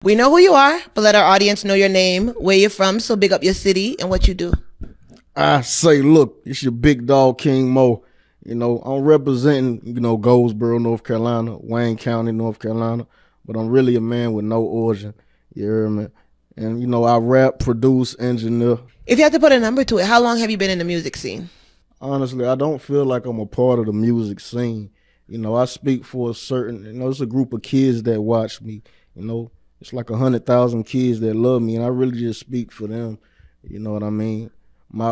We know who you are, but let our audience know your name, where you're from, so big up your city and what you do. I say, look, it's your big dog, King Mo. You know, I'm representing, Goldsboro, North Carolina, Wayne County, North Carolina, but I'm really a man with no origin. You hear me? And, I rap, produce, engineer. If you had to put a number to it, how long have you been in the music scene? Honestly, I don't feel like I'm a part of the music scene. I speak for a certain, it's a group of kids that watch me. It's like 100,000 kids that love me, and I really just speak for them. You know what I mean? My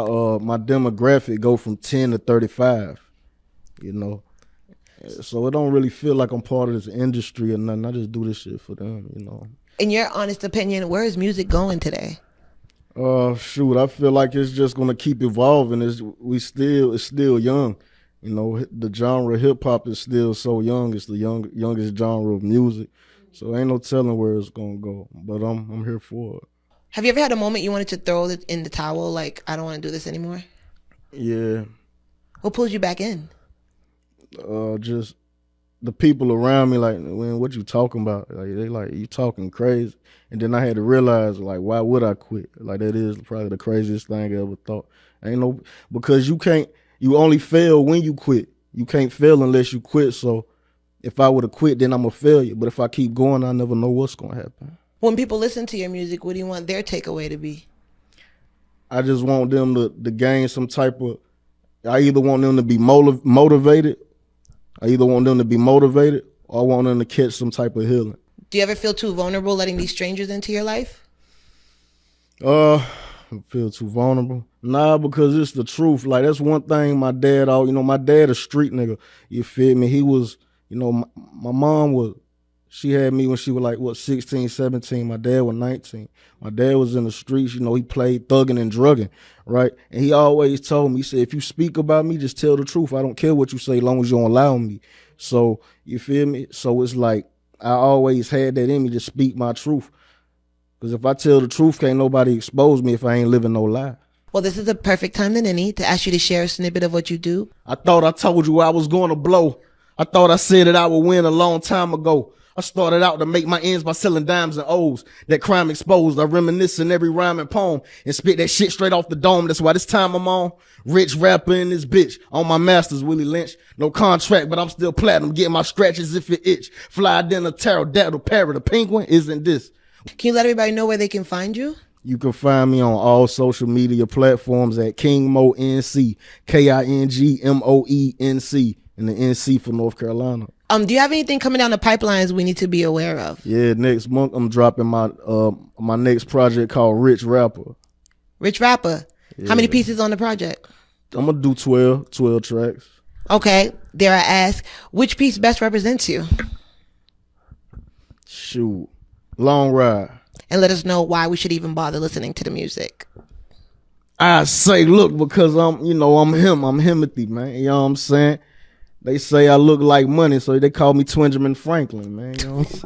demographic go from 10 to 35. So it don't really feel like I'm part of this industry or nothing. I just do this shit for them. In your honest opinion, where is music going today? Shoot, I feel like it's just gonna keep evolving. It's still young. The genre of hip hop is still so young. It's the youngest genre of music. So ain't no telling where it's gonna go. But I'm here for it. Have you ever had a moment you wanted to throw it in the towel, like, I don't want to do this anymore? Yeah. What pulled you back in? Just the people around me, like, man, what you talking about? Like, they like, you talking crazy. And then I had to realize, like, why would I quit? Like, that is probably the craziest thing I ever thought. Because you only fail when you quit. You can't fail unless you quit. So if I would have quit, then I'm a failure. But if I keep going, I never know what's going to happen. When people listen to your music, what do you want their takeaway to be? I just want them to gain some type of, I either want them to be motivated, or I want want them to catch some type of healing. Do you ever feel too vulnerable letting these strangers into your life? I feel too vulnerable? Nah, because it's the truth. Like, that's one thing my dad, my dad a street nigga. You feel me? He was, my mom she had me when she was like, 16, 17. My dad was 19. My dad was in the streets, he played thugging and drugging, right? And he always told me, he said, if you speak about me, just tell the truth. I don't care what you say as long as you don't allow me. So, you feel me? So it's like, I always had that in me to speak my truth. Because if I tell the truth, can't nobody expose me if I ain't living no lie. Well, this is the perfect time than any to ask you to share a snippet of what you do. I thought I told you I was going to blow. I thought I said that I would win a long time ago. I started out to make my ends by selling dimes and O's. That crime exposed. I reminisce in every rhyme and poem and spit that shit straight off the dome. That's why this time I'm on. Rich rapper in this bitch. On my masters, Willie Lynch. No contract, but I'm still platinum. Getting my scratches if it itch. Fly dinner, pterodactyl, parrot, a penguin. Isn't this? Can you let everybody know where they can find you? You can find me on all social media platforms at King Mo NC. KingMoenc. And the NC for North Carolina. Do you have anything coming down the pipelines we need to be aware of? Yeah, next month I'm dropping my my next project called Rich Rapper. Rich Rapper. Yeah. How many pieces on the project? I'm gonna do 12 tracks. Okay, dare I ask, which piece best represents you? Shoot, Long Ride. And let us know why we should even bother listening to the music. I say, look, because I'm Himothy, man. You know what I'm saying? They say I look like money, so they call me Twinjamin Franklin, man. You know what I'm saying?